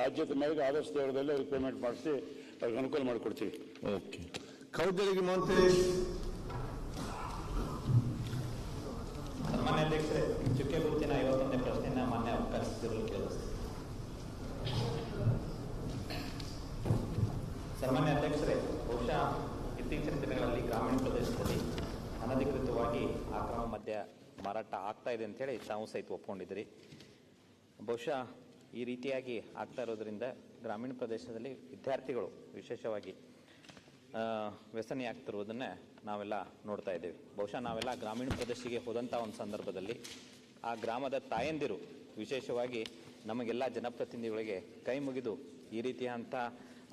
ಆದ್ಯತೆ ಮೇರೆಗೆ ಆದಷ್ಟು ದೇವರದಲ್ಲಿ ಅವ್ರಿಗೆ ಪೇಮೆಂಟ್ ಮಾಡಿಸಿ ಅವ್ರಿಗೆ ಅನುಕೂಲ ಮಾಡಿಕೊಡ್ತೀವಿ. ಓಕೆ. ಕೌದಲಿಗಿ ಮಹಂತೇಶ್. ಸನ್ಮಾನ್ಯ ಅಧ್ಯಕ್ಷರೇ, ಚುಕ್ಕೆ ಗುರುತಿನ 51ನೇ ಪ್ರಶ್ನೆಯನ್ನ ಮಾನ್ಯ ಅವಕಾಶದಲ್ಲಿ ಕೇಳಿಸ್ತೀನಿ. ಸನ್ಮಾನ್ಯ ಅಧ್ಯಕ್ಷರೇ, ಬಹುಶಃ ಇತ್ತೀಚಿನ ದಿನಗಳಲ್ಲಿ ಗ್ರಾಮೀಣ ಪ್ರದೇಶದಲ್ಲಿ ಅನಧಿಕೃತವಾಗಿ ಅಕ್ರಮ ಮದ್ಯ ಮಾರಾಟ ಆಗ್ತಾ ಇದೆ ಅಂತೇಳಿ ತಾವು ಸಹಿತ ಒಪ್ಕೊಂಡಿದ್ದೀರಿ. ಬಹುಶಃ ಈ ರೀತಿಯಾಗಿ ಆಗ್ತಾ ಇರೋದ್ರಿಂದ ಗ್ರಾಮೀಣ ಪ್ರದೇಶದಲ್ಲಿ ವಿದ್ಯಾರ್ಥಿಗಳು ವಿಶೇಷವಾಗಿ ವ್ಯಸನಿ ಆಗ್ತಿರುವುದನ್ನು ನಾವೆಲ್ಲ ನೋಡ್ತಾ ಇದ್ದೇವೆ. ಬಹುಶಃ ನಾವೆಲ್ಲ ಗ್ರಾಮೀಣ ಪ್ರದೇಶಕ್ಕೆ ಹೋದಂಥ ಒಂದು ಸಂದರ್ಭದಲ್ಲಿ ಆ ಗ್ರಾಮದ ತಾಯಂದಿರು ವಿಶೇಷವಾಗಿ ನಮಗೆಲ್ಲ ಜನಪ್ರತಿನಿಧಿಗಳಿಗೆ ಕೈ ಮುಗಿದು ಈ ರೀತಿಯಂಥ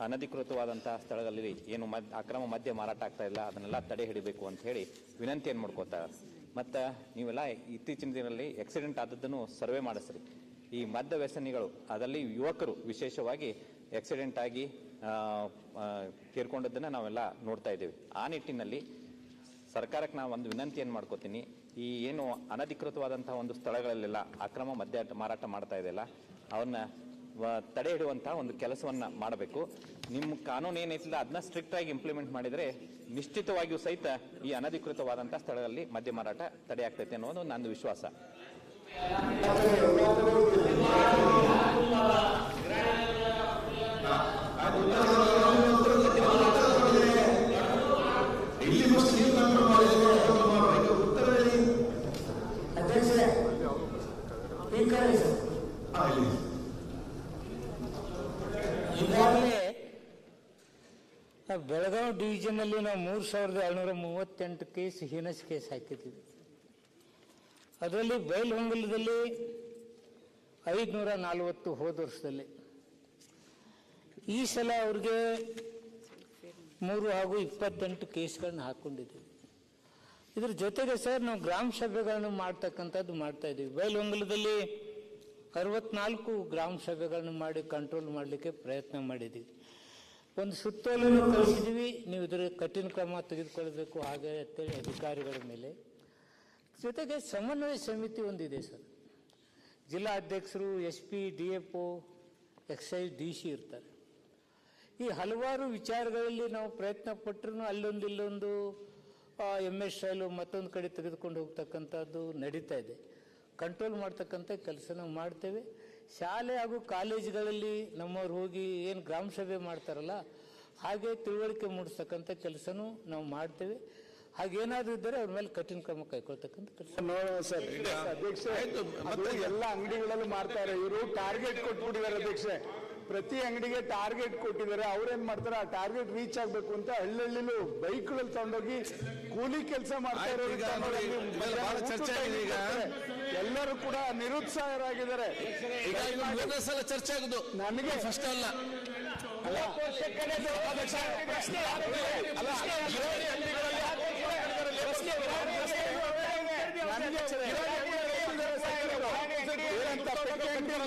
ಅನಧಿಕೃತವಾದಂಥ ಸ್ಥಳಗಳಲ್ಲಿ ಏನು ಅಕ್ರಮ ಮದ್ಯ ಮಾರಾಟ ಆಗ್ತಾ ಇಲ್ಲ ಅದನ್ನೆಲ್ಲ ತಡೆ ಹಿಡಿಬೇಕು ಅಂತ ಹೇಳಿ ವಿನಂತಿಯನ್ನು ಮಾಡ್ಕೋತಾರೆ. ಮತ್ತು ನೀವೆಲ್ಲ ಇತ್ತೀಚಿನ ದಿನದಲ್ಲಿ ಆಕ್ಸಿಡೆಂಟ್ ಆದದ್ದನ್ನು ಸರ್ವೆ ಮಾಡಿಸ್ರಿ. ಈ ಮದ್ಯ ವ್ಯಸನಿಗಳು ಅದರಲ್ಲಿ ಯುವಕರು ವಿಶೇಷವಾಗಿ ಆಕ್ಸಿಡೆಂಟ್ ಆಗಿ ತೀರ್ಕೊಂಡದ್ದನ್ನು ನಾವೆಲ್ಲ ನೋಡ್ತಾ ಇದ್ದೇವೆ. ಆ ನಿಟ್ಟಿನಲ್ಲಿ ಸರ್ಕಾರಕ್ಕೆ ನಾನು ಒಂದು ವಿನಂತಿಯನ್ನು ಮಾಡ್ಕೋತೀನಿ. ಈ ಏನು ಅನಧಿಕೃತವಾದಂಥ ಒಂದು ಸ್ಥಳಗಳಲ್ಲೆಲ್ಲ ಅಕ್ರಮ ಮದ್ಯ ಮಾರಾಟ ಮಾಡ್ತಾ ಇದೆಯಲ್ಲ ಅವನ್ನ ತಡೆ ಹಿಡುವಂಥ ಒಂದು ಕೆಲಸವನ್ನು ಮಾಡಬೇಕು. ನಿಮ್ಮ ಕಾನೂನು ಏನೈತಿಲ್ಲ ಅದನ್ನ ಸ್ಟ್ರಿಕ್ಟ್ ಆಗಿ ಇಂಪ್ಲಿಮೆಂಟ್ ಮಾಡಿದರೆ ನಿಶ್ಚಿತವಾಗಿಯೂ ಸಹಿತ ಈ ಅನಧಿಕೃತವಾದಂಥ ಸ್ಥಳಗಳಲ್ಲಿ ಮದ್ಯ ಮಾರಾಟ ತಡೆ ಆಗ್ತೈತೆ ಅನ್ನೋದು ನನ್ನ ವಿಶ್ವಾಸ. ಈಗಾಗಲೇ ಬೆಳಗಾವಿ ಡಿವಿಷನ್ ಅಲ್ಲಿ ನಾವು 3738 ಕೇಸ್ ಹೀನಸ್ ಕೇಸ್ ಹಾಕಿದ್ದೀವಿ. ಅದರಲ್ಲಿ ಬೈಲಹೊಂಗಲದಲ್ಲಿ 540 ಹೋದ ವರ್ಷದಲ್ಲಿ. ಈ ಸಲ ಅವ್ರಿಗೆ 3 ಹಾಗೂ 28 ಕೇಸ್ಗಳನ್ನ ಹಾಕೊಂಡಿದ್ದೀವಿ. ಇದ್ರ ಜೊತೆಗೆ ಸರ್ ನಾವು ಗ್ರಾಮ ಸಭೆಗಳನ್ನು ಮಾಡ್ತಕ್ಕಂಥದ್ದು ಮಾಡ್ತಾ ಇದ್ದೀವಿ. ಬೈಲಹೊಂಗಲದಲ್ಲಿ 64 ಗ್ರಾಮ ಸಭೆಗಳನ್ನು ಮಾಡಿ ಕಂಟ್ರೋಲ್ ಮಾಡಲಿಕ್ಕೆ ಪ್ರಯತ್ನ ಮಾಡಿದ್ದೀವಿ. ಒಂದು ಸುತ್ತೋಲೆಯನ್ನು ಕಳಿಸಿದ್ದೀವಿ, ನೀವು ಇದರ ಕಠಿಣ ಕ್ರಮ ತೆಗೆದುಕೊಳ್ಬೇಕು ಹಾಗೆ ಅಂತೇಳಿ ಅಧಿಕಾರಿಗಳ ಮೇಲೆ. ಜೊತೆಗೆ ಸಮನ್ವಯ ಸಮಿತಿ ಒಂದಿದೆ ಸರ್. ಜಿಲ್ಲಾ ಅಧ್ಯಕ್ಷರು, SP, DFO, ಎಕ್ಸೈಸ್, DC ಇರ್ತಾರೆ. ಈ ಹಲವಾರು ವಿಚಾರಗಳಲ್ಲಿ ನಾವು ಪ್ರಯತ್ನ ಪಟ್ಟರು ಅಲ್ಲೊಂದು ಇಲ್ಲೊಂದು MS ಸ್ಟೈಲು ಮತ್ತೊಂದು ಕಡೆ ತೆಗೆದುಕೊಂಡು ಹೋಗ್ತಕ್ಕಂಥದ್ದು ನಡೀತಾ ಇದೆ. ಕಂಟ್ರೋಲ್ ಮಾಡ್ತಕ್ಕಂಥ ಕೆಲಸನ ಮಾಡ್ತೇವೆ. ಶಾಲೆ ಹಾಗೂ ಕಾಲೇಜುಗಳಲ್ಲಿ ನಮ್ಮವ್ರು ಹೋಗಿ ಏನು ಗ್ರಾಮ ಸಭೆ ಮಾಡ್ತಾರಲ್ಲ ಹಾಗೆ ತಿಳುವಳಿಕೆ ಮೂಡಿಸ್ತಕ್ಕಂಥ ಕೆಲಸನೂ ನಾವು ಮಾಡ್ತೇವೆ. ಹಾಗೇನಾದ್ರೂ ಇದ್ದರೆ ಅವ್ರ ಮೇಲೆ ಕಠಿಣ ಕ್ರಮ ಕೈಗೊಳ್ತಕ್ಕಂಥ ಕೆಲಸ ನೋಡೋಣ ಸರ್. ಅಧ್ಯಕ್ಷ, ಎಲ್ಲ ಅಂಗಡಿಗಳಲ್ಲೂ ಮಾಡ್ತಾರೆ. ಇವರು ಟಾರ್ಗೆಟ್ ಕೊಟ್ಬಿಟ್ಟಿದ್ದಾರೆ ಅಧ್ಯಕ್ಷೆ. ಪ್ರತಿ ಅಂಗಡಿಗೆ ಟಾರ್ಗೆಟ್ ಕೊಟ್ಟಿದ್ದಾರೆ. ಅವ್ರೇನ್ ಮಾಡ್ತಾರೆ, ಆ ಟಾರ್ಗೆಟ್ ರೀಚ್ ಆಗ್ಬೇಕು ಅಂತ ಹಳ್ಳಿಲೂ ಬೈಕ್ಗಳಲ್ಲಿ ತಗೊಂಡೋಗಿ ಕೂಲಿ ಕೆಲಸ ಮಾಡ್ತಾ ಇರೋರು ಎಲ್ಲರೂ ಕೂಡ ನಿರುತ್ಸಾಹರಾಗಿದ್ದಾರೆ. ಚರ್ಚೆ ಆಗುದು ನನಗೆ ಫಸ್ಟ್ ಅಲ್ಲ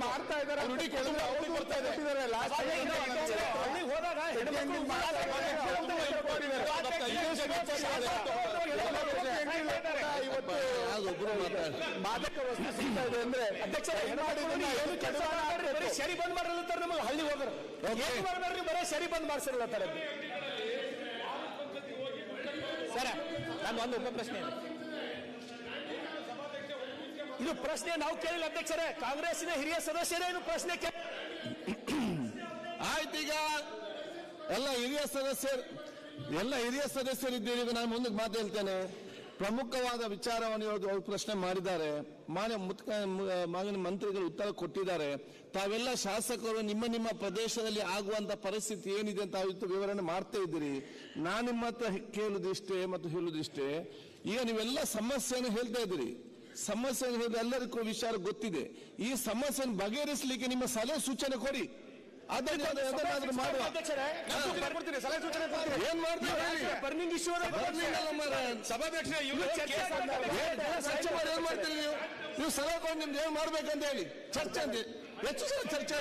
ಮಾಡ್ತಾ ಇದ್ದಾರೆ. ಮಾದಕ ವಸ್ತು ಸಿಗ್ತಾ ಇದೆ ಅಂದ್ರೆ ಶರಿ ಬಂದ್ ಮಾಡಿರ್ತಾರೆ. ನಮಗೆ ಹಳ್ಳಿ ಹೋಗ್ರು ಏನ್ ಮಾಡ್ಬೇಡ್ರಿ, ಬರೀ ಶರಿ ಬಂದ್ ಮಾಡ್ಸಿರ್ಲತ್ತಾರೆ. ಸರ, ನಾನು ಒಂದು ಉಪ ಪ್ರಶ್ನೆ ಇದೆ. ಇದು ಪ್ರಶ್ನೆ ನಾವು ಕೇಳಿಲ್ಲ ಅಧ್ಯಕ್ಷರೇ, ಕಾಂಗ್ರೆಸ್ಸಿನ ಹಿರಿಯ ಸದಸ್ಯರೇ ಇದು ಪ್ರಶ್ನೆ ಆಯ್ತು. ಈಗ ಎಲ್ಲ ಹಿರಿಯ ಸದಸ್ಯರಿದ್ದೀರಿ. ಈಗ ನಾನು ಮುಂದಕ್ಕೆ ಮಾತು ಹೇಳ್ತೇನೆ. ಪ್ರಮುಖವಾದ ವಿಚಾರವನ್ನು ಅವರು ಪ್ರಶ್ನೆ ಮಾಡಿದ್ದಾರೆ. ಮಾನ್ಯ ಮಂತ್ರಿಗಳು ಉತ್ತರ ಕೊಟ್ಟಿದ್ದಾರೆ. ತಾವೆಲ್ಲ ಶಾಸಕರು ನಿಮ್ಮ ಪ್ರದೇಶದಲ್ಲಿ ಆಗುವಂತ ಪರಿಸ್ಥಿತಿ ಏನಿದೆ ಅಂತ ವಿವರಣೆ ಮಾಡ್ತಾ ಇದ್ದೀರಿ. ನಾನು ನಿಮ್ಮ ಹತ್ರ ಕೇಳುದಿಷ್ಟೇ ಮತ್ತು ಹೇಳುದಿಷ್ಟೇ. ಈಗ ನೀವೆಲ್ಲ ಸಮಸ್ಯೆಯನ್ನು ಹೇಳ್ತಾ ಇದ್ದೀರಿ. ಸಮಸ್ಯೆಯನ್ನು ಹೇಳಿದ್ರೆ ಎಲ್ಲರಿಗೂ ವಿಚಾರ ಗೊತ್ತಿದೆ. ಈ ಸಮಸ್ಯೆಯನ್ನು ಬಗೆಹರಿಸಲಿಕ್ಕೆ ನಿಮ್ಮ ಸಲಹೆ ಸೂಚನೆ ಕೊಡಿ. ಅದನ್ನಾದ್ರೂ ಮಾಡುವ. ಏನ್ ಮಾಡ್ತೀರಿ ನೀವು? ಸಲಹೆ ಕೊಂಡು ನಿಮ್ದು ಏನ್ ಮಾಡ್ಬೇಕಂತ ಹೇಳಿ ಚರ್ಚೆ ಅಂತ ಹೆಚ್ಚು ಸಲ ಚರ್ಚೆ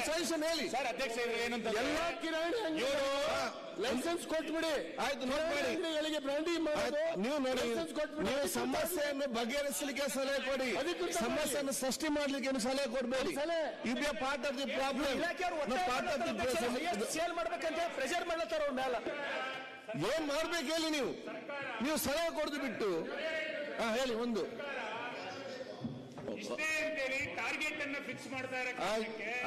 ಸಜೆಷನ್ ಹೇಳಿ ಸರ್ ಅಧ್ಯಕ್ಷ ಏನಂತ ಎಲ್ಲ ಕಿರಾಣಿ ಅಂಗಡಿಗಳು ಲೈಸೆನ್ಸ್ ಕೊಟ್ಬಿಡಿ. ಆಯ್ತು ನೋಡ್ಬೇಡಿ, ಅಂಗಡಿಗಳಿಗೆ ಬ್ರ್ಯಾಂಡಿಂಗ್ ಮಾಡೋದು ನೀವು ನೋಡಿ, ಲೈಸೆನ್ಸ್ ಕೊಟ್ಬಿಡಿ. ನೀವು ಸಮಸ್ಯೆಯನ್ನು ಬಗೆಹರಿಸಲಿಕ್ಕೆ ಸಲಹೆ ಕೊಡಿ, ಸಮಸ್ಯೆಯನ್ನು ಸೃಷ್ಟಿ ಮಾಡ್ಲಿಕ್ಕೆ ಏನು ಸಲಹೆ ಕೊಡಬೇಡಿ. You be part of the problem, part of the sale ಮಾಡ್ಬೇಕಂತ ಪ್ರೆಷರ್ ಮಾಡ್ಲತ್ತಾರ ಅವ್ರ ಮೇಲೆ. ಏನ್ ಮಾಡ್ಬೇಕು ಹೇಳಿ ನೀವು ಸಲಹೆ ಕೊಡದು ಬಿಟ್ಟು ಹೇಳಿ ಒಂದು ಇಷ್ಟೇ ಅಂತೇಳಿ ಟಾರ್ಗೆಟ್ ಅನ್ನ ಫಿಕ್ಸ್ ಮಾಡ್ತಾ ಇರೋ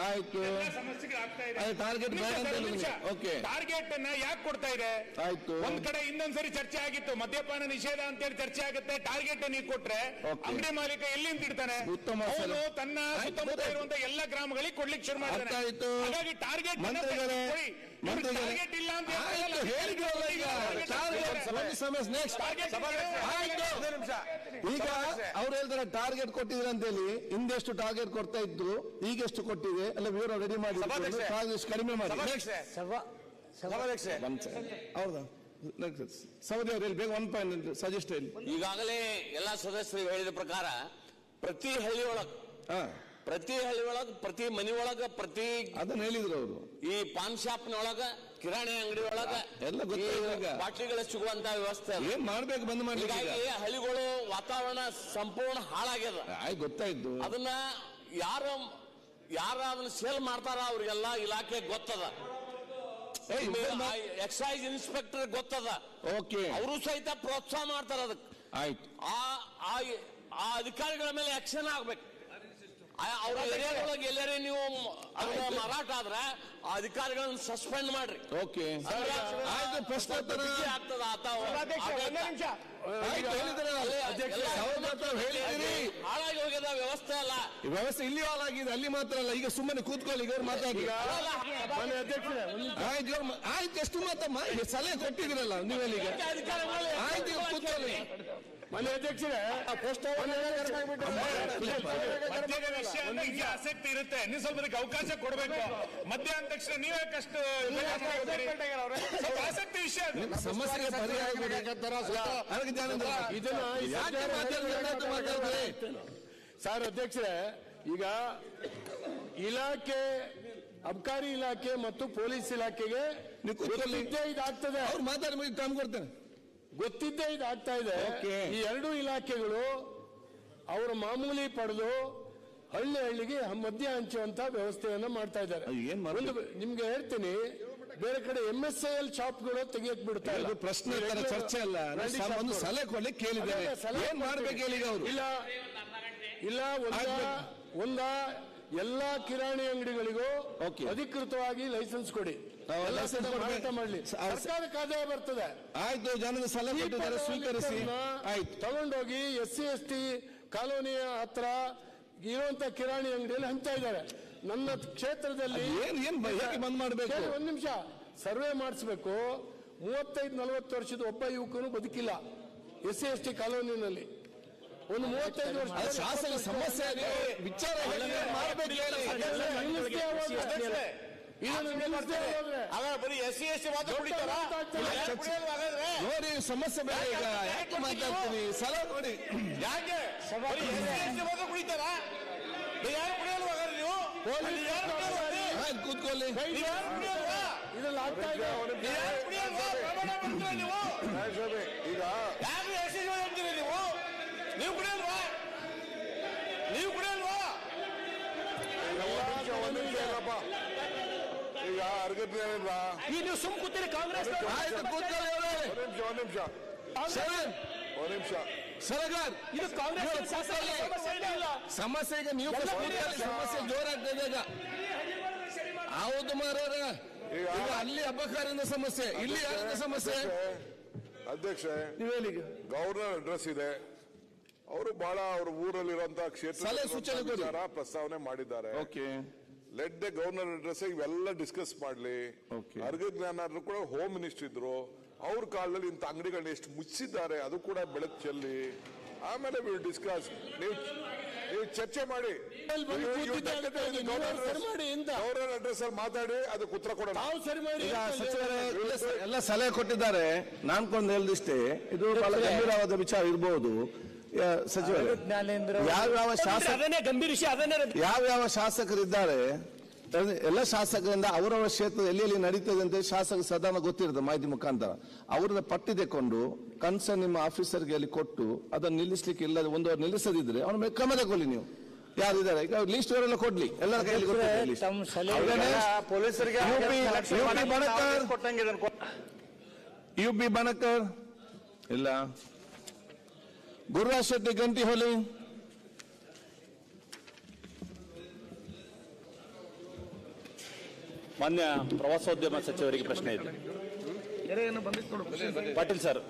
ಆಯ್ತು ಸಮಸ್ಯೆಗಳು ಆಗ್ತಾ ಇದೆ. ಟಾರ್ಗೆಟ್ ಬೇಡ ಅಂತ ಹೇಳಿದ್ರೆ ಓಕೆ ಟಾರ್ಗೆಟ್ ಅನ್ನ ಯಾಕೆ ಕೊಡ್ತಾ ಇದೆ? ಆಯ್ತು. ಒಂದ್ ಕಡೆ ಇನ್ನೊಂದ್ಸರಿ ಚರ್ಚೆ ಆಗಿತ್ತು, ಮದ್ಯಪಾನ ನಿಷೇಧ ಅಂತೇಳಿ ಚರ್ಚೆ ಆಗುತ್ತೆ. ಟಾರ್ಗೆಟ್ ಅನ್ನು ಕೊಟ್ರೆ ಅಂಗಡಿ ಮಾಲೀಕ ಎಲ್ಲಿಂದ ಇಡ್ತಾನೆ? ಉತ್ತಮ ಅವನು ತನ್ನ ಸುತ್ತಮುತ್ತ ಇರುವಂತ ಎಲ್ಲ ಗ್ರಾಮಗಳಿಗೆ ಕೊಡ್ಲಿಕ್ಕೆ ಶುರು ಮಾಡ್ತಾನೆ. ಹಾಗಾಗಿ ಟಾರ್ಗೆಟ್ ಟಾರ್ಗೆಟ್ ಇಲ್ಲ ಅಂತ ಈಗ ಅವ್ರು ಹೇಳ್ತಾರೆ ಟಾರ್ಗೆಟ್ ಕೊಟ್ಟಿದ್ರೆ ಅಂತೇಳಿ. ಹಿಂದೆಷ್ಟು ಟಾರ್ಗೆಟ್ ಕೊಡ್ತಾ ಇದ್ರು, ಈಗ ಎಷ್ಟು ಕೊಟ್ಟಿದೆ ಎಲ್ಲ ವಿವರ ರೆಡಿ ಮಾಡಿ ಕಡಿಮೆ ಮಾಡಿ. ಹೌದಾ ಸೌದಿ ಅವ್ರು ಹೇಳಿ ಬೇಗ 1 ಪಾಯಿಂಟ್ ಸಜೆಸ್ಟ್ ಹೇಳಿ. ಈಗಾಗಲೇ ಎಲ್ಲಾ ಸದಸ್ಯರು ಹೇಳಿದ ಪ್ರಕಾರ ಪ್ರತಿ ಹಳ್ಳಿ ಒಳಗ್ ಪ್ರತಿ ಮನಿ ಒಳಗ ಅದನ್ನ ಹೇಳಿದ್ರು ಅವರು. ಈ ಪಾನ್ ಶಾಪ್ನೊಳಗ ಕಿರಾಣಿ ಅಂಗಡಿ ಒಳಗ ಎಲ್ಲ ಗೊತ್ತಿಲ್ಲ, ಬಾಟ್ಲಿಗಳ ಸಿಗುವಂತ ವ್ಯವಸ್ಥೆ ಏನ್ ಮಾಡ್ಬೇಕು ಬಂದ್ ಮಾಡ್ಲಿಕ್ಕೆ. ಹೀಗಾಗಿ ಹಳ್ಳಿಗಳು ವಾತಾವರಣ ಸಂಪೂರ್ಣ ಹಾಳಾಗ್ಯದ. ಗೊತ್ತಾಯ್ತು. ಅದನ್ನ ಯಾರ ಅದನ್ನ ಸೇಲ್ ಮಾಡ್ತಾರ ಅವ್ರಿಗೆಲ್ಲ ಇಲಾಖೆ ಗೊತ್ತದ, ಎಕ್ಸೈಸ್ ಇನ್ಸ್ಪೆಕ್ಟರ್ ಗೊತ್ತದ. ಓಕೆ, ಅವರು ಸಹಿತ ಪ್ರೋತ್ಸಾಹ ಮಾಡ್ತಾರ ಅದಕ್ಕೆ. ಆಯ್ತು, ಆ ಅಧಿಕಾರಿಗಳ ಮೇಲೆ ಆಕ್ಷನ್ ಆಗ್ಬೇಕು. ಅವ್ರ ಏರಿಯಾದೊಳಗೆ ಎಲ್ಲರೇ ನೀವು ಅದನ್ನ ಮಾರಾಟ ಆದ್ರೆ ಆ ಅಧಿಕಾರಿಗಳನ್ನ ಸಸ್ಪೆಂಡ್ ಮಾಡ್ರಿ. ಓಕೆ ಆಯ್ತು. ಪ್ರಶ್ನೋತ್ತರ ಆಗ್ತದ ಹಾಳಾಗಿ ಹೋಗ್ಯದ ವ್ಯವಸ್ಥೆ ಅಲ್ಲ. ವ್ಯವಸ್ಥೆ ಇಲ್ಲಿ ಹಾಳಾಗಿದೆ, ಅಲ್ಲಿ ಮಾತ್ರ ಅಲ್ಲ. ಈಗ ಸುಮ್ಮನೆ ಕೂತ್ಕೊಳ್ಳಿ, ಈಗ ಅವ್ರು ಮಾತಾಡಿ. ಆಯ್ತು, ಎಷ್ಟು ಮಾತಮ್ಮ ಸಲಹೆ ಕೊಟ್ಟಿದ್ದೀರಲ್ಲ ನೀವೆಲ್ಲಿಗ. ಆಯ್ತು, ಈಗ ಕೂತ್ಕೊಳ್ಳಿ. ಮನೆ ಅಧ್ಯಕ್ಷರೇ, ಮದ್ಯದ ವಿಷಯ ಅಂದ್ರೆ ಇಲ್ಲಿ ಆಸಕ್ತಿ ಇರುತ್ತೆ, ನೀವು ಸ್ವಲ್ಪ ಅವಕಾಶ ಕೊಡಬೇಕು. ಮದ್ಯ ಅಂದ ತಕ್ಷಣ ನೀವೇ ಕಷ್ಟ ಆಸಕ್ತಿ ವಿಷಯ. ಸಮಸ್ಯೆಗೆ ಪರಿಹಾರ ಸರ್ ಅಧ್ಯಕ್ಷರೇ, ಈಗ ಇಲಾಖೆ ಅಬಕಾರಿ ಇಲಾಖೆ ಮತ್ತು ಪೊಲೀಸ್ ಇಲಾಖೆಗೆ ಗೊತ್ತಿದ್ದೇ ಇದಾಗ್ತದೆ. ಅವ್ರು ಮಾತಾಡಿ ಟೈಮ್ ಕೊಡ್ತೇನೆ. ಗೊತ್ತಿದ್ದೇ ಇದಾಗ್ತಾ ಇದೆ. ಈ ಎರಡೂ ಇಲಾಖೆಗಳು ಅವರ ಮಾಮೂಲಿ ಪಡೆದು ಹಳ್ಳಿಗೆ ಮದ್ಯ ಹಂಚುವಂತ ವ್ಯವಸ್ಥೆಯನ್ನ ಮಾಡ್ತಾ ಇದ್ದಾರೆ. ನಿಮ್ಗೆ ಹೇಳ್ತೀನಿ, ಬೇರೆ ಕಡೆ MSIL ಶಾಪ್ಗಳು ತೆಗಿಯಕ್ ಬಿಡ್ತಾ ಇಲ್ಲ. ಪ್ರಶ್ನೆ ಚರ್ಚೆ ಅಲ್ಲ, ಒಂದು ಸಲಹೆ ಕೊಡ್ಲಿಕ್ಕೆ ಕೇಳಿದ್ದಾರೆ. ಏನ್ ಮಾಡ್ಬೇಕು ಹೇಳಿ ಅವರು. ಇಲ್ಲ ಒಂದ ಎಲ್ಲಾ ಕಿರಾಣಿ ಅಂಗಡಿಗಳಿಗೂ ಅಧಿಕೃತವಾಗಿ ಲೈಸೆನ್ಸ್ ಕೊಡಿ, ಮಾರಾಟ ಮಾಡ್ಲಿ, ಸರ್ಕಾರಕ್ಕೆ ಆದಾಯ ಬರ್ತದೆ. ಆಯ್ತು, ಜನದ ಸಲಹೆ ಸ್ವೀಕರಿಸಿ ಆಯ್ತು, ತಗೊಂಡೋಗಿ SC/ST ಕಾಲೋನಿಯ ಹತ್ರ ಇರುವಂತ ಕಿರಾಣಿ ಅಂಗಡಿಯಲ್ಲಿ ಹಂಚ್ತಾ ಇದ್ದಾರೆ. ನನ್ನ ಕ್ಷೇತ್ರದಲ್ಲಿ ಬಂದ್ ಮಾಡ್ಬೇಕು. ಒಂದ್ ನಿಮಿಷ ಸರ್ವೆ ಮಾಡಿಸ್ಬೇಕು. 35-40 ವರ್ಷದ ಒಬ್ಬ ಯುವಕನು ಬದುಕಿಲ್ಲ SC/ST ಕಾಲೋನಿನಲ್ಲಿ. ಒಂದು 35 ವರ್ಷ ಶಾಸನ ಸಮಸ್ಯೆ ವಿಚಾರ ಬರೀ SC/ST ಮಾತ್ರ ಕುಡಿತಾರ ನೋಡಿ. ಸಮಸ್ಯೆ ಬೇರೆ. ಈಗ ಯಾಕೆ ಮಾತಾಡ್ತೀನಿ, ಸಲಹೆ ಕೊಡಿ. ಯಾಕೆ SC/ST ಮಾತ್ರ ಕುಡಿತಾರ? ಯಾರು ಕುಡಿಯಲ್ವಾ ನೀವು? ಕೂತ್ಕೊಳ್ಳಿ. ಇದೆಲ್ಲ ಆಗ್ತಾ ಇದೆ. ಈಗ ಯಾರು SC ಅಂತೀರಿ ನೀವು? ನೀವು ಕುಡಿಯಲ್ವಾ? ನೀವು ಕುಡಿಯಲ್ವಾ? ಈಗ ಅರ್ಗತ್ನ ನೀವು ಸುಮ್ ಕೂತೀರಿ ಕಾಂಗ್ರೆಸ್. ಆಯ್ತು, ಕೂತ್ಕೊಳ್ಳಿ. ಒಂದ್ ನಿಮಿಷ ಸರಗಾರ್, ಇದು ಕಾಂಗ್ರೆಸ್ ಸಮಸ್ಯೆ. ಈಗ ನೀವು ಸಮಸ್ಯೆ ಜೋರಾಗ್ತದೆ. ಈಗ ಹೌದು ಮಾರಾರ, ಈಗ ಅಲ್ಲಿ ಅಬಕಾರಿಯಿಂದ ಸಮಸ್ಯೆ, ಇಲ್ಲಿ ಯಾರಿಂದ ಸಮಸ್ಯೆ? ಅಧ್ಯಕ್ಷ, ಗವರ್ನರ್ ಅಡ್ರೆಸ್ ಇದೆ. ಅವರು ಬಹಳ ಅವ್ರ ಊರಲ್ಲಿರುವಂತಹ ಕ್ಷೇತ್ರ ಪ್ರಸ್ತಾವನೆ ಮಾಡಿದ್ದಾರೆ. ಲೆಟ್ ದ ಗವರ್ನರ್ ಅಡ್ರೆಸ್ ಇವೆಲ್ಲ ಡಿಸ್ಕಸ್ ಮಾಡ್ಲಿ. ಅರ್ಗ ಜ್ಞಾನ ಕೂಡ ಹೋಮ್ ಮಿನಿಸ್ಟರ್ ಇದ್ರು, ಅವ್ರ ಕಾಲದಲ್ಲಿ ಇಂಥ ಅಂಗಡಿಗಳನ್ನ ಎಷ್ಟು ಮುಚ್ಚಿದ್ದಾರೆ ಅದು ಕೂಡ ಬೆಳಕು ಚೆಲ್ಲಿ ಆಮೇಲೆ ಡಿಸ್ಕಸ್. ನೀವು ಚರ್ಚೆ ಮಾಡಿ ಗವರ್ನರ್ ಅಡ್ರೆಸ್ ಅಲ್ಲಿ ಮಾತಾಡಿ ಅದಕ್ಕೆ ಉತ್ತರ ಕೊಡೋಣ. ಎಲ್ಲ ಸಲಹೆ ಕೊಟ್ಟಿದ್ದಾರೆ. ನಾನ್ಕೊಂಡು ಹೇಳಿದಿಷ್ಟೇ, ಇದು ಬಹಳ ಗಂಭೀರವಾದ ವಿಚಾರ ಇರಬಹುದು. ಸಚಿವರು ಜ್ಞಾನೇಂದ್ರ ಯಾವ್ಯಾವ ಶಾಸಕ ಅದನ್ನೇ ಗಂಭೀರಿಸಿ ಅದನ್ನೇ ಯಾವ್ಯಾವ ಶಾಸಕರಿದ್ದಾರೆ ಎಲ್ಲ ಶಾಸಕರಿಂದ ಅವರವರ ಕ್ಷೇತ್ರ ಎಲ್ಲಿ ನಡೀತದೆ ಅಂತ ಶಾಸಕ ಸಾಧಾರಣ ಗೊತ್ತಿರುತ್ತೆ ಮಾಹಿತಿ ಮುಖಾಂತರ ಅವ್ರನ್ನ ಪಟ್ಟಿ ತೆಕೊಂಡು ಕನ್ಸರ್ನ್ ನಿಮ್ಮ ಆಫೀಸರ್ಗೆ ಅಲ್ಲಿ ಕೊಟ್ಟು ಅದನ್ನು ನಿಲ್ಲಿಸ್ಲಿಕ್ಕೆ ಇಲ್ಲ ಒಂದು ನಿಲ್ಲಿಸದಿದ್ರೆ ಅವನ ಮೇಲೆ ಕ್ರಮ ತಗೊಳ್ಳಿ. ನೀವು ಯಾರಿದ್ದಾರೆ ಈಗ ಲೀಸ್ಟ್ ಅವರೆಲ್ಲ ಕೊಡ್ಲಿ, ಎಲ್ಲರ ಕೈಯಲ್ಲಿ ತಮ್ಮ ಸಲಹೆ ಪೊಲೀಸರಿಗೆ ಯು ಪಿ ಬಣಕರ್ ಇಲ್ಲ, ಗುರುರಾಜ್ ಶೆಟ್ಟಿ ಗಂಟಿಹೊಳಿ, ಮಾನ್ಯ ಪ್ರವಾಸೋದ್ಯಮ ಸಚಿವರಿಗೆ ಪ್ರಶ್ನೆ ಇದೆ. ಪಾಟೀಲ್ ಸರ್,